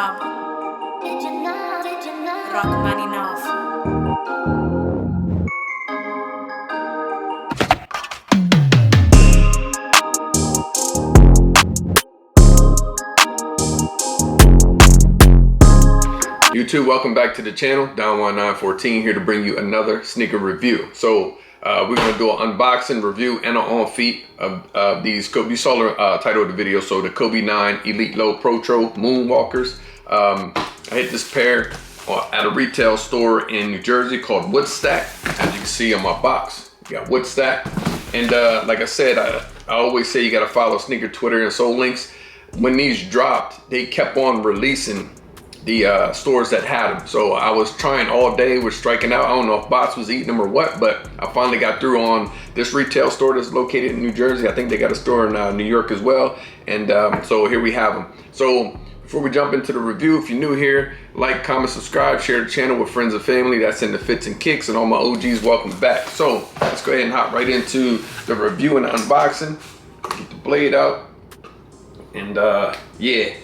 Rob Rachmaninoff. YouTube, welcome back to the channel. Down1914 here to bring you another sneaker review. So we're going to do an unboxing review and an on feet of these Kobe. You saw the title of the video, so the Kobe 9 Elite Low Protro Moonwalkers. I hit this pair at a retail store in New Jersey called Woodstack. As you can see on my box, you got Woodstack. And like I said, I always say you got to follow sneaker Twitter and Soul Links. When these dropped, they kept on releasing the stores that had them. So I was trying all day, was striking out. I don't know if bots was eating them or what, but I finally got through on this retail store that's located in New Jersey. I think they got a store in New York as well. And so here we have them. So before we jump into the review, if you're new here, like, comment, subscribe, share the channel with friends and family. That's in the fits and kicks, and all my OGs, welcome back. So let's go ahead and hop right into the review and the unboxing. Get the blade out. And yeah.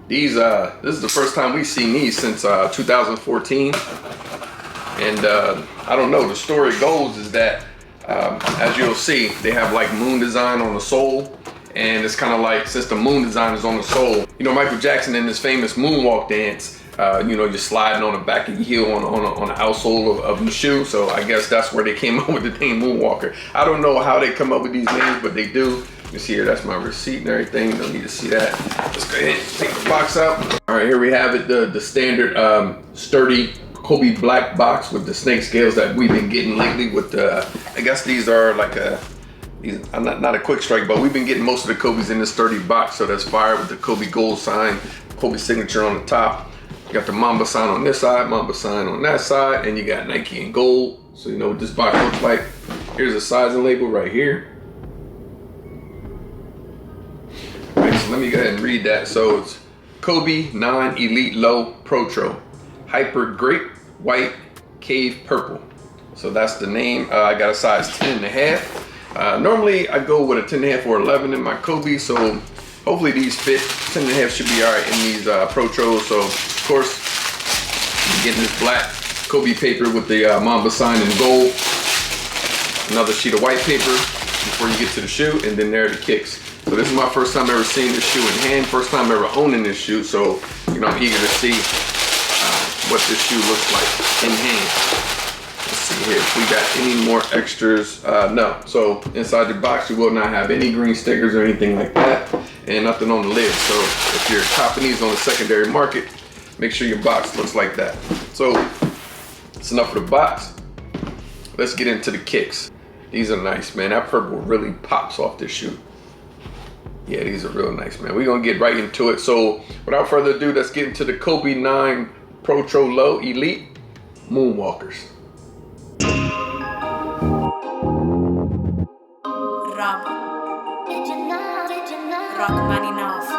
These, this is the first time we've seen these since 2014, and I don't know, the story goes is that, as you'll see, they have like moon design on the sole, and it's kind of like, since the moon design is on the sole, you know, Michael Jackson in his famous moonwalk dance, you know, you're sliding on the back of your heel on the outsole of the shoe, so I guess that's where they came up with the name Moonwalker. I don't know how they come up with these names, but they do. You see here, that's my receipt and everything. Don't need to see that. Let's go ahead and take the box out. All right, here we have it, the standard sturdy Kobe black box with the snake scales that we've been getting lately. With I guess these are like not a quick strike, but we've been getting most of the Kobe's in this sturdy box. So that's fire with the Kobe gold sign, Kobe signature on the top. You got the Mamba sign on this side, Mamba sign on that side, and you got Nike in gold. So you know what this box looks like. Here's a sizing label right here. So let me go ahead and read that. So it's Kobe 9 Elite Low Protro, Hyper Grape White Cave Purple. So that's the name. I got a size 10.5. Normally I go with a 10.5 or 11 in my Kobe, so hopefully these fit. 10.5 should be all right in these Protros. So of course, I'm getting this black Kobe paper with the Mamba sign in gold. Another sheet of white paper before you get to the shoe, and then there are the kicks. So this is my first time ever seeing this shoe in hand, first time ever owning this shoe, so you know, I'm eager to see what this shoe looks like in hand. Let's see here if we got any more extras. No, so inside the box you will not have any green stickers or anything like that, and nothing on the lid. So if you're copping these on the secondary market, make sure your box looks like that. So that's enough of the box. Let's get into the kicks. These are nice, man. That purple really pops off this shoe. Yeah, these are real nice, man. We're gonna get right into it. So without further ado, let's get into the Kobe 9 Protro Low Elite Moonwalkers. Rob Rachmaninoff.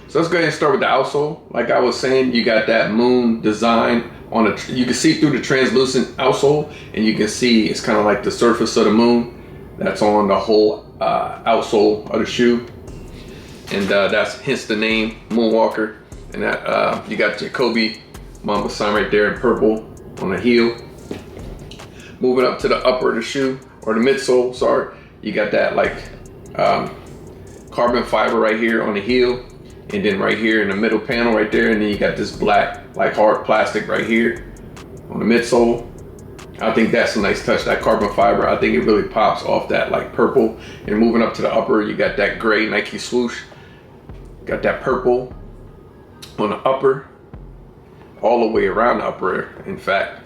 So let's go ahead and start with the outsole. Like I was saying, you got that moon design on a, you can see through the translucent outsole, and you can see it's kind of like the surface of the moon that's on the whole outsole of the shoe. And that's hence the name Moonwalker. And that you got your Kobe Mamba sign right there in purple on the heel. Moving up to the upper of the shoe, or the midsole, sorry, you got that like carbon fiber right here on the heel. And then right here in the middle panel right there, and then you got this black like hard plastic right here on the midsole. I think that's a nice touch, that carbon fiber. I think it really pops off that like purple. And moving up to the upper, you got that gray Nike swoosh. Got that purple on the upper, all the way around the upper. In fact,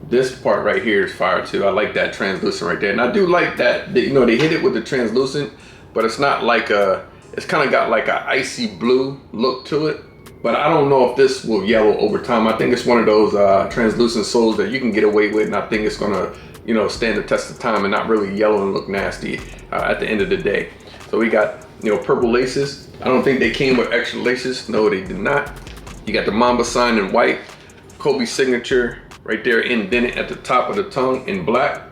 this part right here is fire too. I like that translucent right there. And I do like that, you know, they hit it with the translucent, but it's not like a, it's kind of got like an icy blue look to it. but I don't know if this will yellow over time. I think it's one of those translucent soles that you can get away with, and I think it's gonna, you know, stand the test of time and not really yellow and look nasty at the end of the day. So we got, you know, purple laces. I don't think they came with extra laces. No, they did not. You got the Mamba sign in white, Kobe signature right there indented at the top of the tongue in black.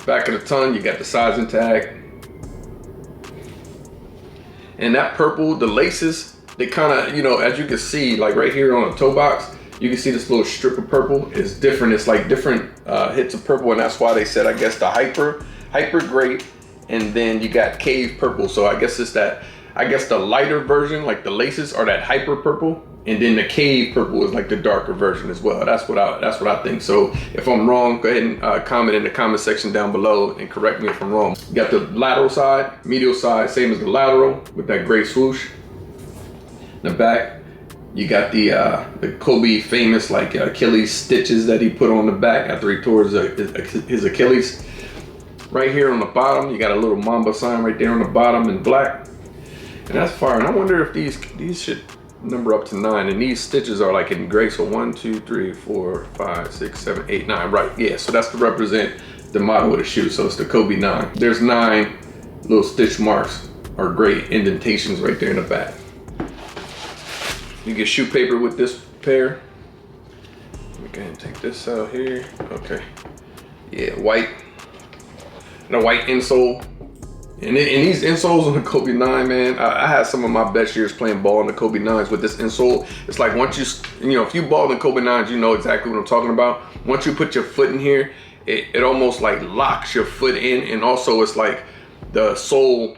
Back of the tongue, you got the sizing tag. And that purple, the laces, they kind of, you know, as you can see, like right here on the toe box, you can see this little strip of purple is different. It's like different hits of purple, and that's why they said, I guess, the hyper gray, and then you got cave purple. So I guess it's that, I guess the lighter version, like the laces are that hyper purple, and then the cave purple is like the darker version as well. That's what I think. So if I'm wrong, go ahead and comment in the comment section down below and correct me if I'm wrong. You got the lateral side, medial side, same as the lateral with that gray swoosh. In the back, you got the Kobe famous like Achilles stitches that he put on the back after he tore his Achilles. Right here on the bottom, you got a little Mamba sign right there on the bottom in black. And that's fire. And I wonder if these should number up to 9, and these stitches are like in gray. So 1, 2, 3, 4, 5, 6, 7, 8, 9. Right, yeah, so that's to represent the model of the shoe. So it's the Kobe 9. There's 9 little stitch marks or gray indentations right there in the back. You get shoe paper with this pair. Let me go ahead and take this out here. Okay, yeah, white. And a white insole. And these insoles on the Kobe 9, man, I had some of my best years playing ball in the Kobe 9s with this insole. It's like once you know, if you ball in Kobe 9s, you know exactly what I'm talking about. Once you put your foot in here, it almost like locks your foot in, and also it's like the sole,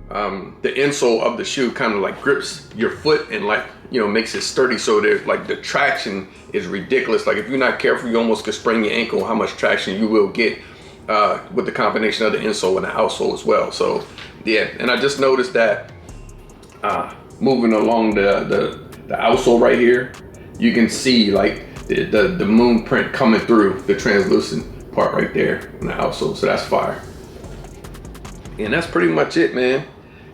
the insole of the shoe kind of like grips your foot and like, you know, makes it sturdy. So there's like the traction is ridiculous. Like if you're not careful, you almost could sprain your ankle how much traction you will get with the combination of the insole and the outsole as well. So yeah, and I just noticed that moving along the outsole right here, you can see like the moon print coming through the translucent part right there on the outsole. So that's fire. And that's pretty much it, man.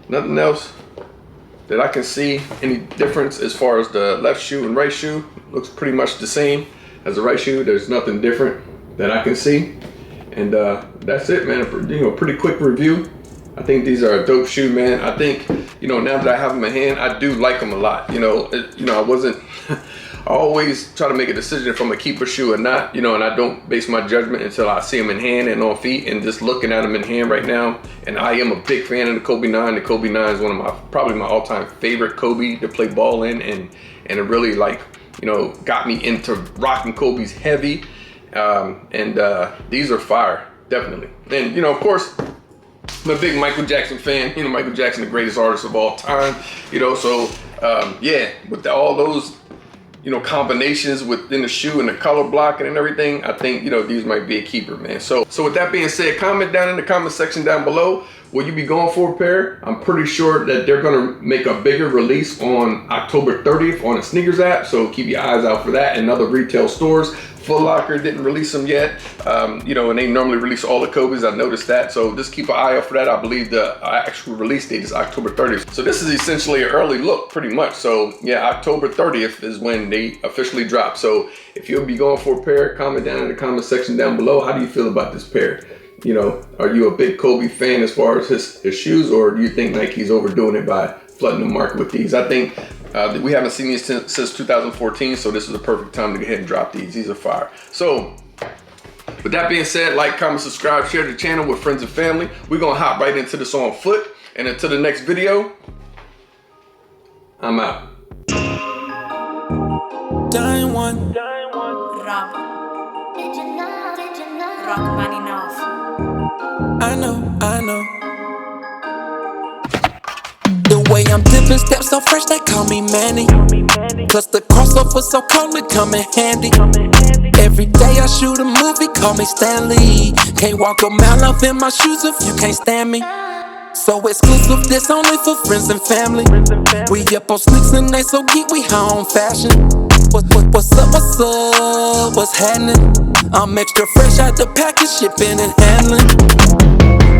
Nothing else that I can see any difference as far as the left shoe and right shoe. Looks pretty much the same as the right shoe. There's nothing different that I can see. And that's it, man. You know, pretty quick review. I think these are a dope shoe, man. I think, you know, now that I have them in hand, I do like them a lot. You know, I wasn't, I always try to make a decision if I'm gonna keep a shoe or not, you know, and I don't base my judgment until I see them in hand and on feet. And just looking at them in hand right now, and I am a big fan of the Kobe 9. The Kobe 9 is one of probably my all-time favorite Kobe to play ball in, and it really, like, you know, got me into rocking Kobe's heavy. These are fire, definitely. And, you know, of course, I'm a big Michael Jackson fan. You know, Michael Jackson, the greatest artist of all time, you know, so yeah, with all those, you know, combinations within the shoe and the color blocking and everything, I think, you know, these might be a keeper, man. So with that being said, comment down in the comment section down below. Will you be going for a pair? I'm pretty sure that they're gonna make a bigger release on October 30th on the sneakers app, so keep your eyes out for that in other retail stores. Foot Locker didn't release them yet, you know, and they normally release all the Kobe's. I noticed that, so just keep an eye out for that. I believe the actual release date is October 30th. So this is essentially an early look, pretty much. So yeah, October 30th is when they officially drop. So if you'll be going for a pair, comment down in the comment section down below. How do you feel about this pair? You know, are you a big Kobe fan as far as his shoes, or do you think Nike's overdoing it by flooding the market with these? I think we haven't seen these since 2014, so this is the perfect time to go ahead and drop these. These are fire. So with that being said, like, comment, subscribe, share the channel with friends and family. We're gonna hop right into this on foot, and until the next video, I'm out. Rob. Rock man enough. I know. The way I'm dipping steps so fresh, they call me Manny. Plus the crossover so cold, it come in handy. Every day I shoot a movie, call me Stanley. Can't walk a mile off in my shoes if you can't stand me. So exclusive, this only for friends and family. We up on sneaks and they so geek, we high on fashion. What's up, what's happening? I'm extra fresh out the package, shipping and handling.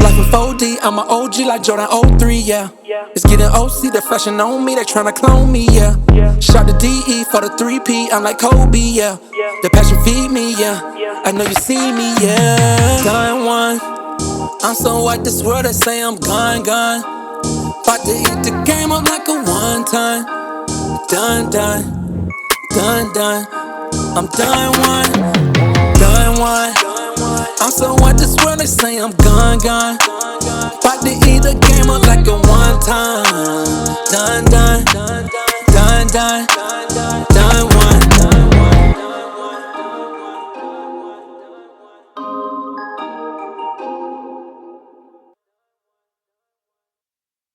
Life in 4D, I'm an OG like Jordan 03, yeah. It's getting OC, the fashion on me, they tryna clone me, yeah. Shot the DE for the 3P, I'm like Kobe, yeah. The passion feed me, yeah. I know you see me, yeah. Done one, I'm so white, this world they say I'm gone, gone. About to eat the game up like a one time. Done, done, done, done. I'm done one, done one. I'm so white, this world they say I'm gone, gone. About to eat the game up like a one time. Done, done, done, done.